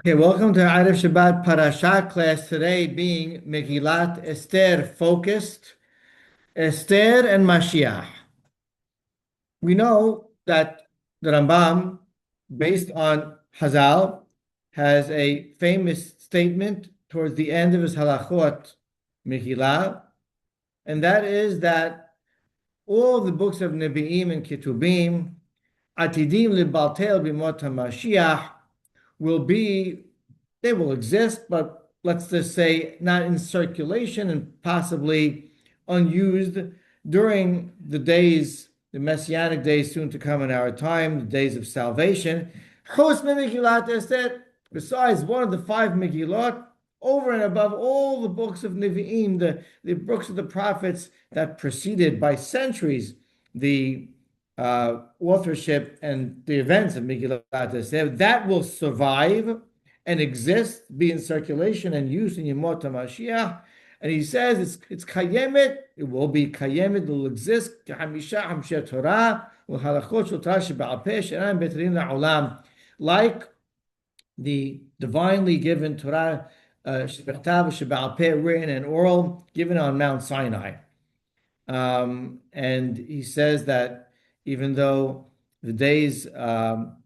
Okay, welcome to Erev Shabbat Parasha class today being Megilat Esther focused, Esther and Mashiach. We know that the Rambam, based on Hazal, has a famous statement towards the end of his halachot Megillah, and that is that all the books of Nevi'im and Ketubim, Atidim libaltel b'mot HaMashiach, will be, they will exist, but let's just say not in circulation and possibly unused during the days, the messianic days soon to come in our time, the days of salvation. Besides one of the five Megillot, over and above all the books of Nevi'im, the books of the prophets that preceded by centuries the authorship and the events of Megilat Esther, that will survive and exist, be in circulation and use in Yemot HaMashiach. And he says it's kayemet, it will be kayemet, it will exist, like the divinely given Torah, written and oral, given on Mount Sinai. And he says that even though the days our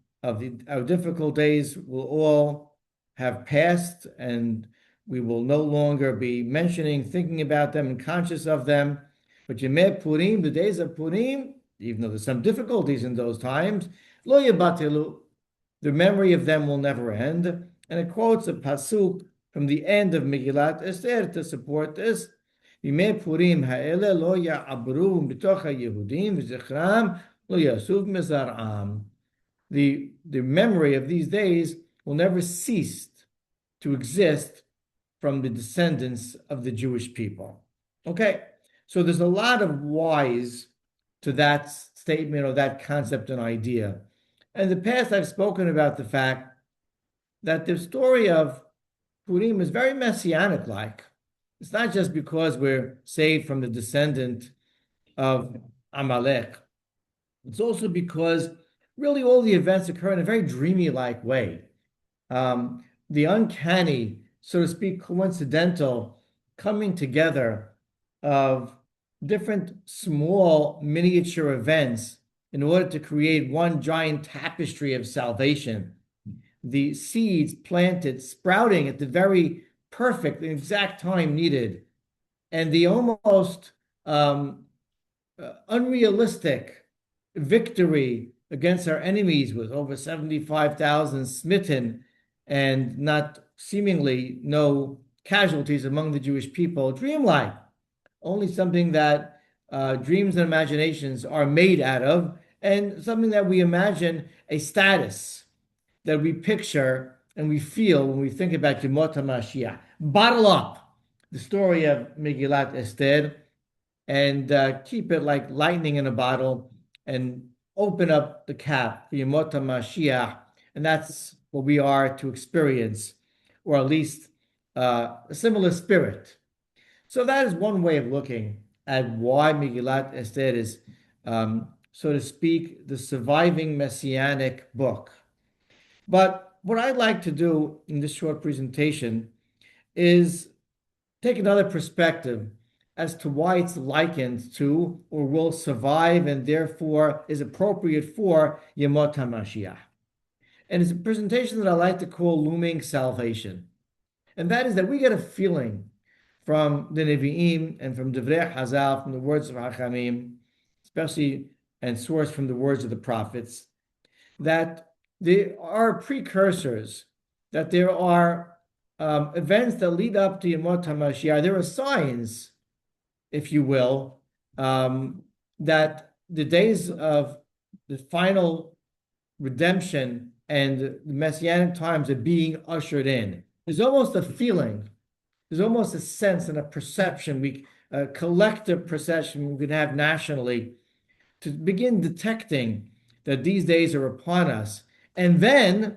difficult days will all have passed and we will no longer be mentioning, thinking about them and conscious of them, but Yemei Purim, the days of Purim, even though there's some difficulties in those times, lo yabatilu, the memory of them will never end. And it quotes a pasuk from the end of Megillat Esther to support this. Yemei Purim ha'ele lo ya'abru b'toch ha'Yehudim v'zichram lo yasuv mezar'am. The memory of these days will never cease to exist from the descendants of the Jewish people. Okay, so there's a lot of whys to that statement or that concept and idea. In the past, I've spoken about the fact that the story of Purim is very messianic-like. It's not just because we're saved from the descendant of Amalek. It's also because really all the events occur in a very dreamy-like way. The uncanny, so to speak, coincidental coming together of different small miniature events in order to create one giant tapestry of salvation. The seeds planted, sprouting at the very perfect and exact time needed, and the almost unrealistic victory against our enemies with over 75,000 smitten and not seemingly no casualties among the Jewish people, dreamlike, only something that dreams and imaginations are made out of, and something that we imagine a status that we picture and we feel when we think about Yemot HaMashiach. Bottle up the story of Megilat Esther and keep it like lightning in a bottle and open up the cap for Yemot HaMashiach, and that's what we are to experience, or at least a similar spirit. So that is one way of looking at why Megilat Esther is, so to speak, the surviving messianic book. But what I'd like to do in this short presentation is take another perspective as to why it's likened to or will survive and therefore is appropriate for Yemot HaMashiach. And it's a presentation that I like to call Looming Salvation. And that is that we get a feeling from the Nevi'im and from Divrei Hazal, from the words of Hachamim, especially and sourced from the words of the prophets, that there are precursors, that there are events that lead up to Yemot HaMashiach. There are signs, if you will, that the days of the final redemption and the messianic times are being ushered in. There's almost a feeling, there's almost a sense and a perception, a collective perception we can have nationally to begin detecting that these days are upon us, and then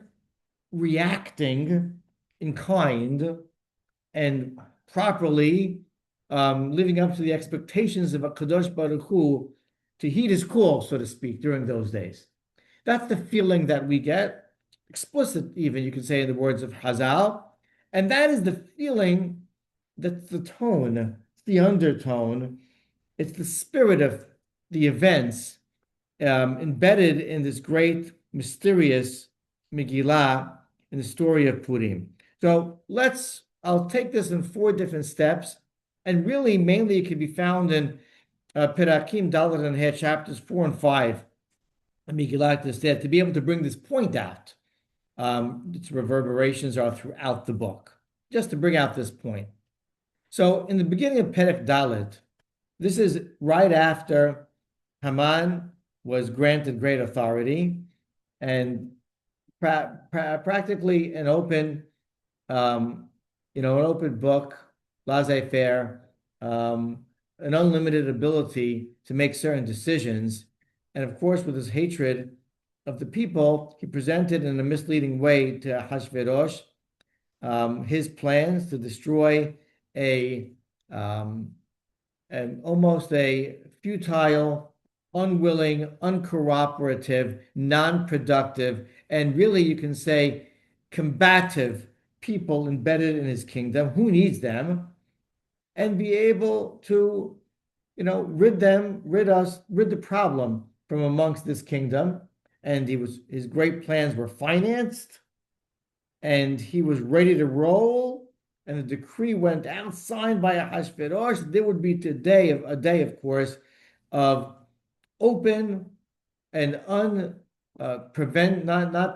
reacting in kind and properly, living up to the expectations of a Kadosh Baruch Hu to heed his call, so to speak, during those days. That's the feeling that we get. explicit, even you could say in the words of Hazal. And that is the feeling, that's the tone, it's the undertone, it's the spirit of the events embedded in this great, mysterious Megillah in the story of Purim. So I'll take this in four different steps, and really, mainly, it can be found in Perakim, Dalet, and He, chapters 4 and 5. Megilat is there to be able to bring this point out. Its reverberations are throughout the book, just to bring out this point. So, in the beginning of Perek Dalet, this is right after Haman was granted great authority and practically an open, an open book, laissez-faire, an unlimited ability to make certain decisions. And of course, with his hatred of the people, he presented in a misleading way to Ahasuerus his plans to destroy almost a futile, unwilling, uncooperative, non-productive, and really you can say combative people embedded in his kingdom. Who needs them? And be able to, rid the problem from amongst this kingdom. And his great plans were financed, and he was ready to roll. And the decree went out, signed by Ahasuerus. There would be a day, of course, of open and not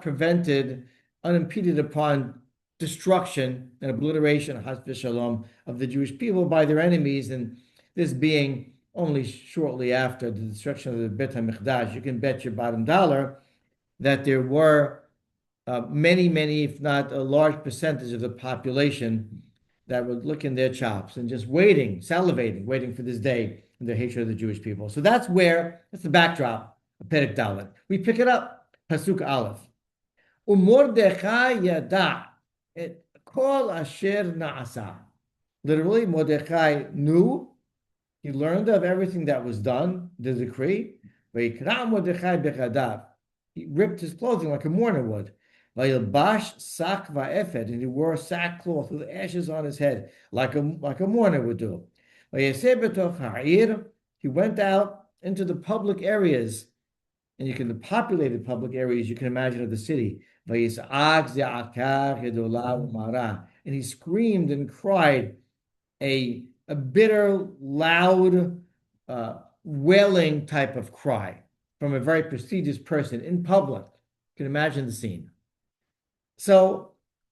prevented, unimpeded upon destruction and obliteration, Chas v'shalom, of the Jewish people by their enemies, and this being only shortly after the destruction of the Beit HaMikdash. You can bet your bottom dollar that there were many, if not a large percentage of the population that would look in their chops and just salivating, waiting for this day and their hatred of the Jewish people. So that's the backdrop of Perek Dalet. We pick it up, Pasuk Aleph. Umordechai yada et kol asher na'asa. Literally, Mordechai knew, he learned of everything that was done, the decree. Vayikra Mordechai bechadav. He ripped his clothing like a mourner would. Vayilbash sak va'efed, and he wore sackcloth with ashes on his head, like a mourner would do. Vayaseh betoch ha'ir. He went out into the public areas, and the populated public areas you can imagine of the city. And he screamed and cried a bitter, loud, wailing type of cry from a very prestigious person in public. You can imagine the scene. So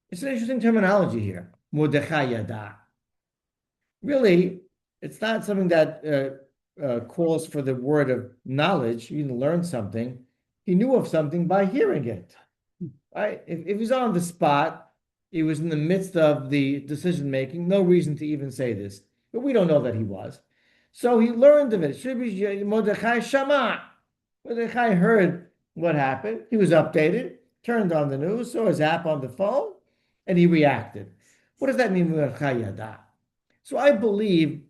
it's an interesting terminology here, Mordechai Yada. Really, it's not something that calls for the word of knowledge. You didn't learn something. He knew of something by hearing it. Right? If he's on the spot, he was in the midst of the decision making. No reason to even say this, but we don't know that he was. So he learned of it. Mordechai Shama. Mordechai heard what happened. He was updated, turned on the news, saw his app on the phone, and he reacted. What does that mean, Mordechai Yada? So I believe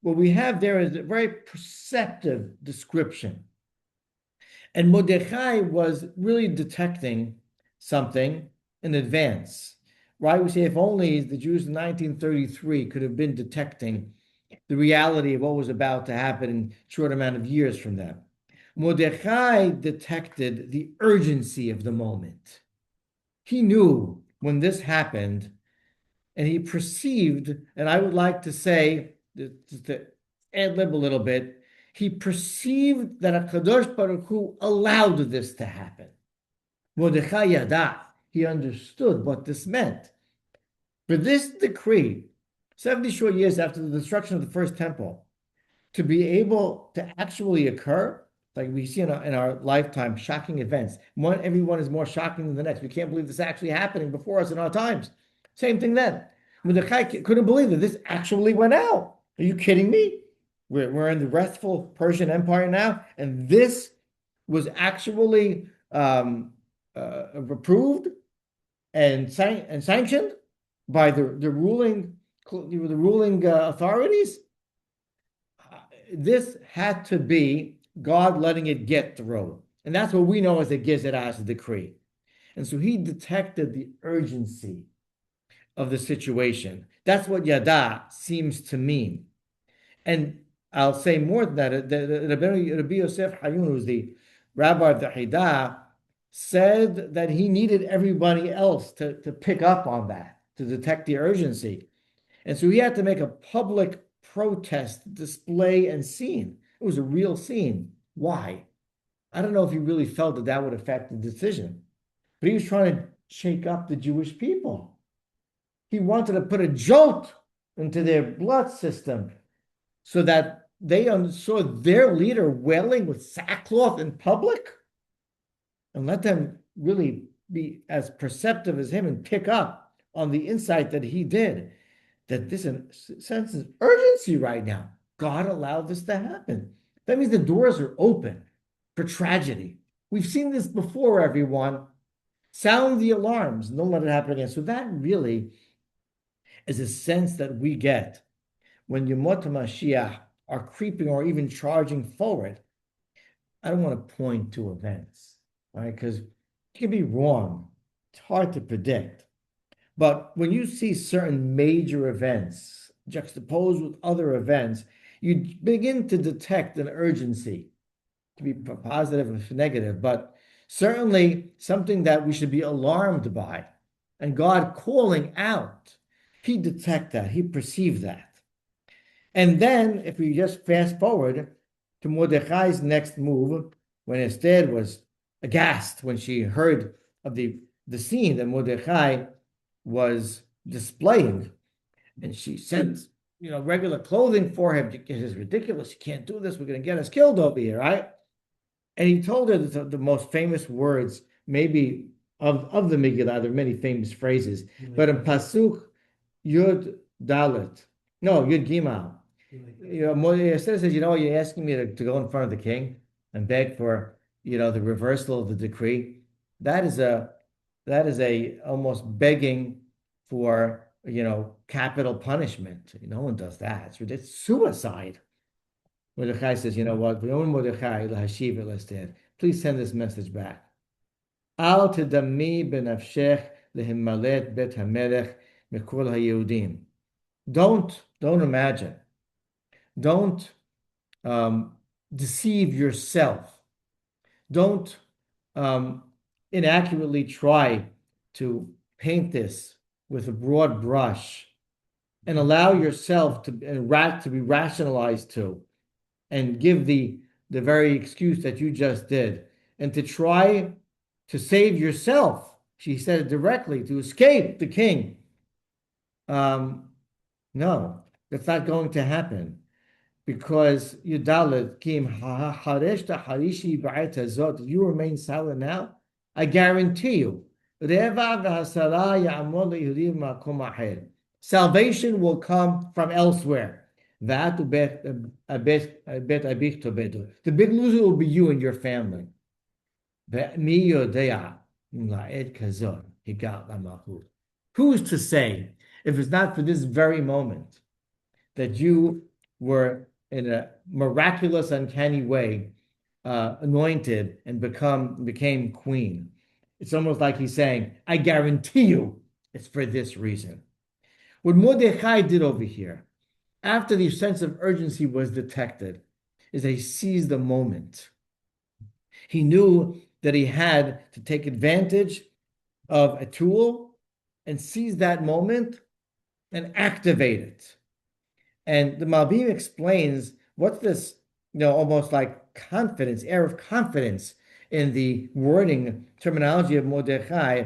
what we have there is a very perceptive description. And Mordechai was really detecting something in advance, right? We say if only the Jews in 1933 could have been detecting the reality of what was about to happen in a short amount of years from them. Mordechai detected the urgency of the moment. He knew when this happened, and he perceived, and I would like to say, to ad-lib a little bit, he perceived that HaKadosh Baruch Hu allowed this to happen. Mordechai Yada, he understood what this meant. For this decree, 70 short years after the destruction of the first temple, to be able to actually occur, like we see in our lifetime, shocking events. Everyone is more shocking than the next. We can't believe this actually happening before us in our times. Same thing then. Mordechai couldn't believe that this actually went out. Are you kidding me? We're in the restful Persian Empire now, and this was actually approved and sanctioned by the ruling authorities. This had to be God letting it get through, and that's what we know as the Gezeras decree. And so he detected the urgency of the situation. That's what yada seems to mean. And I'll say more than that. Rabbi Yosef Hayun, who's the rabbi of the Haidah, said that he needed everybody else to pick up on that, to detect the urgency. And so he had to make a public protest, display, and scene. It was a real scene. Why? I don't know if he really felt that that would affect the decision, but he was trying to shake up the Jewish people. He wanted to put a jolt into their blood system so that they saw their leader wailing with sackcloth in public, and let them really be as perceptive as him and pick up on the insight that he did, that this sense of urgency right now. God allowed this to happen. That means the doors are open for tragedy. We've seen this before, everyone. Sound the alarms. Don't let it happen again. So that really is a sense that we get when Yemot HaMashiach are creeping or even charging forward. I don't want to point to events, right? Because it can be wrong. It's hard to predict. But when you see certain major events juxtaposed with other events, you begin to detect an urgency, to be positive or negative, but certainly something that we should be alarmed by. And God calling out, he detect that, he perceived that. And then if we just fast forward to Mordechai's next move, when Esther was aghast when she heard of the scene that Mordechai was displaying, and she sent regular clothing for him. This is ridiculous. You can't do this. We're going to get us killed over here, right? And he told her the most famous words, maybe of the Megilat. There are many famous phrases, but in Pasuk Yud Dalet, no Yud Gimal, Esther says, you're asking me to go in front of the king and beg for the reversal of the decree. That is a almost begging for capital punishment. No one does that. It's suicide. Mordechai says, you know what? Please send this message back. Al tedami benafshech lehimmalet bet hamelech mikol haYehudim. Don't imagine. Don't deceive yourself. Don't inaccurately try to paint this with a broad brush and allow yourself to be rationalized to, and give the very excuse that you just did, and to try to save yourself. She said it directly, to escape the king. No, that's not going to happen, because Yudalit Kim Hareshta Harishi Ba'et you remain silent now, I guarantee you, salvation will come from elsewhere. The big loser will be you and your family. Who's to say, if it's not for this very moment, that you were in a miraculous, uncanny way anointed and became queen? It's almost like he's saying, I guarantee you it's for this reason. What Mordechai did over here, after the sense of urgency was detected, is that he seized the moment. He knew that he had to take advantage of a tool and seize that moment and activate it. And the Malbim explains what's this, almost like confidence, air of confidence in the wording, terminology of Mordechai.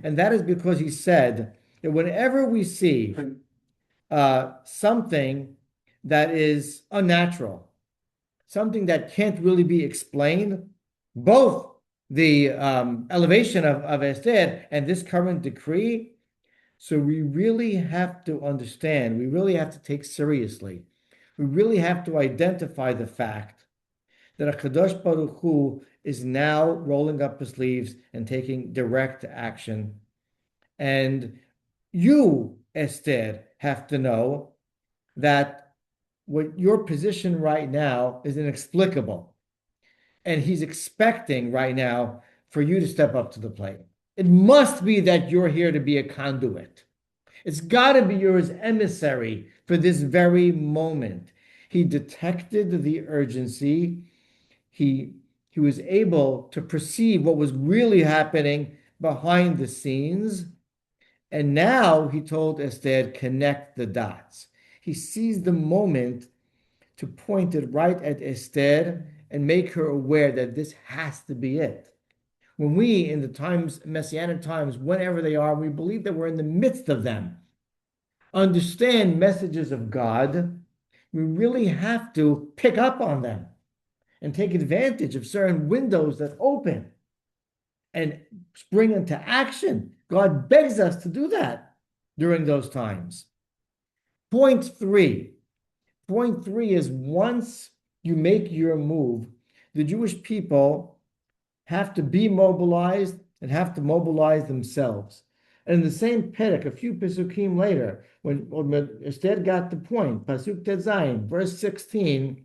And that is because he said that whenever we see something that is unnatural, something that can't really be explained, both the elevation of Esther and this current decree, so we really have to understand, we really have to take seriously, we really have to identify the fact that HaKadosh Baruch Hu is now rolling up his sleeves and taking direct action. And you, Esther, have to know that what your position right now is inexplicable. And he's expecting right now for you to step up to the plate. It must be that you're here to be a conduit. It's got to be yours emissary for this very moment. He detected the urgency. He, he was able to perceive what was really happening behind the scenes. And now he told Esther, connect the dots. He seized the moment to point it right at Esther and make her aware that this has to be it. When we, in the times, messianic times, whenever they are, we believe that we're in the midst of them, understand messages of God, we really have to pick up on them and take advantage of certain windows that open and spring into action. God begs us to do that during those times. Point three. Point three is once you make your move, the Jewish people have to be mobilized and have to mobilize themselves. And in the same perek, a few pasukim later, when Esther got the point, pasuk Tezayin, verse 16,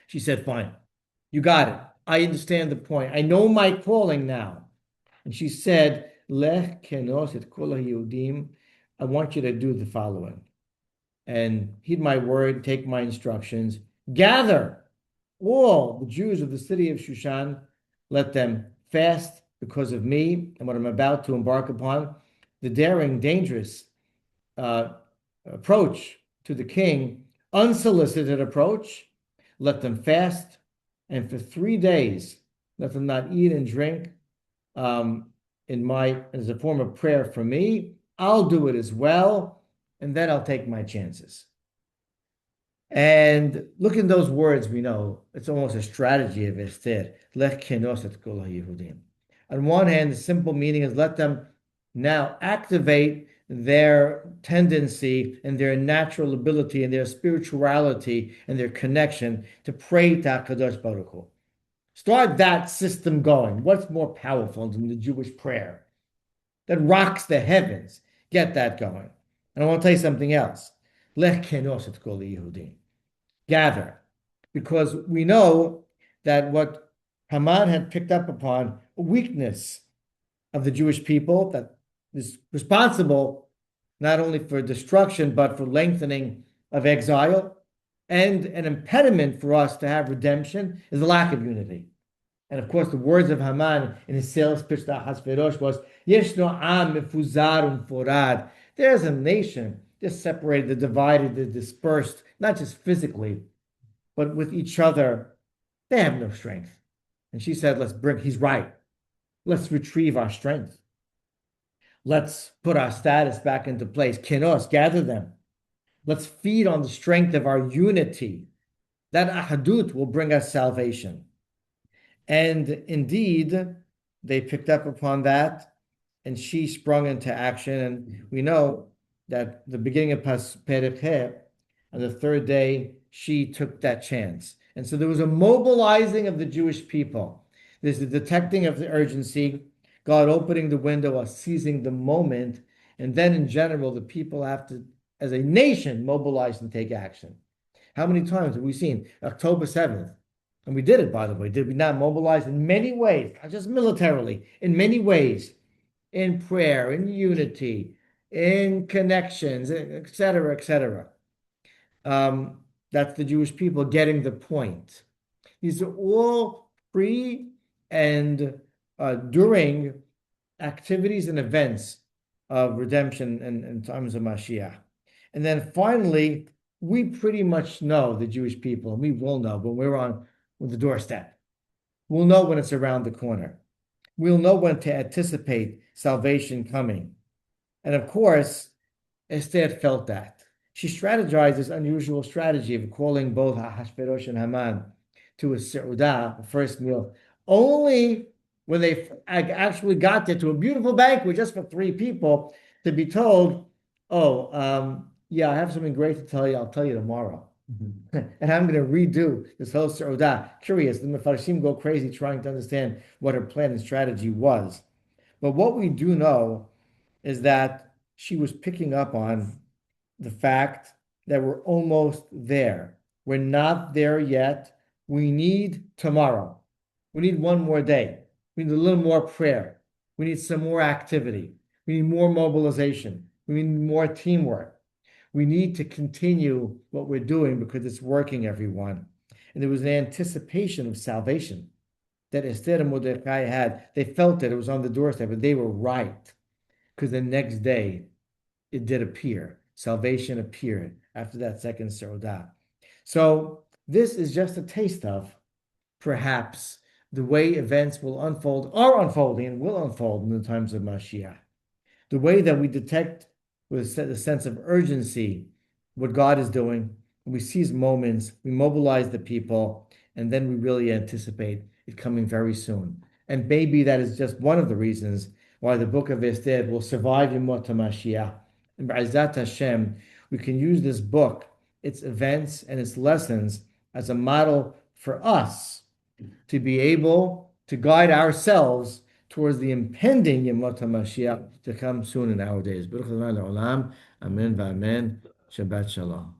she said, fine, you got it. I understand the point. I know my calling now. And she said, Lech kenos et kol haYehudim. I want you to do the following. And heed my word, take my instructions. Gather all the Jews of the city of Shushan, let them fast because of me and what I'm about to embark upon. The daring, dangerous approach to the king, unsolicited approach, let them fast. And for 3 days, let them not eat and drink as a form of prayer for me. I'll do it as well, and then I'll take my chances. And look in those words, we know it's almost a strategy of Esther. Lech kenos et kol haYehudim. On one hand, the simple meaning is let them now activate their tendency and their natural ability and their spirituality and their connection to pray to HaKadosh Baruch Hu. Start that system going. What's more powerful than the Jewish prayer that rocks the heavens? Get that going. And I want to tell you something else. Lech kenos et kol haYehudim. Gather, because we know that what Haman had picked up upon, a weakness of the Jewish people that is responsible not only for destruction, but for lengthening of exile, and an impediment for us to have redemption is the lack of unity. And of course, the words of Haman in his sales pitch to Ahasuerus was, Yeshno am mefuzar u'mforad. There's a nation, they're separated, they're divided, they're dispersed, not just physically, but with each other. They have no strength. And she said, he's right. Let's retrieve our strength. Let's put our status back into place. Kenos, gather them. Let's feed on the strength of our unity. That ahadut will bring us salvation. And indeed, they picked up upon that, and she sprung into action. And we know that the beginning of Perek He, on the third day, she took that chance. And so there was a mobilizing of the Jewish people. There's the detecting of the urgency, God opening the window, us seizing the moment, and then in general, the people have to, as a nation, mobilize and take action. How many times have we seen October 7th? And we did it, by the way. Did we not mobilize in many ways, not just militarily, in many ways, in prayer, in unity, in connections, et cetera, et cetera. That's the Jewish people getting the point. These are all pre and during activities and events of redemption and times of Mashiach. And then finally, we pretty much know, the Jewish people, and we will know when we're on the doorstep. We'll know when it's around the corner. We'll know when to anticipate salvation coming. And of course, Esther felt that. She strategized this unusual strategy of calling both Ahasuerus and Haman to a seudah, a first meal, only when they actually got there to a beautiful banquet just for 3 people, to be told, yeah, I have something great to tell you. I'll tell you tomorrow. And I'm going to redo this whole seudah. Curious, the Mefarshim go crazy trying to understand what her plan and strategy was. But what we do know is that she was picking up on the fact that we're almost there. We're not there yet. We need tomorrow. We need one more day. We need a little more prayer. We need some more activity. We need more mobilization. We need more teamwork. We need to continue what we're doing because it's working, everyone. And there was an anticipation of salvation that Esther and Mordecai had. They felt that it was on the doorstep, and they were right because the next day it did appear. Salvation appeared after that second Seudah. So this is just a taste of perhaps the way events will unfold, are unfolding, and will unfold in the times of Mashiach. The way that we detect with a sense of urgency what God is doing, we seize moments, we mobilize the people, and then we really anticipate it coming very soon. And maybe that is just one of the reasons why the book of Esther will survive Yemot HaMashiach. And B'ezrat Hashem, we can use this book, its events and its lessons as a model for us to be able to guide ourselves towards the impending Yemot HaMashiach to come soon in our days. Baruch Adonai Le'olam. Amen v'amen. Shabbat Shalom.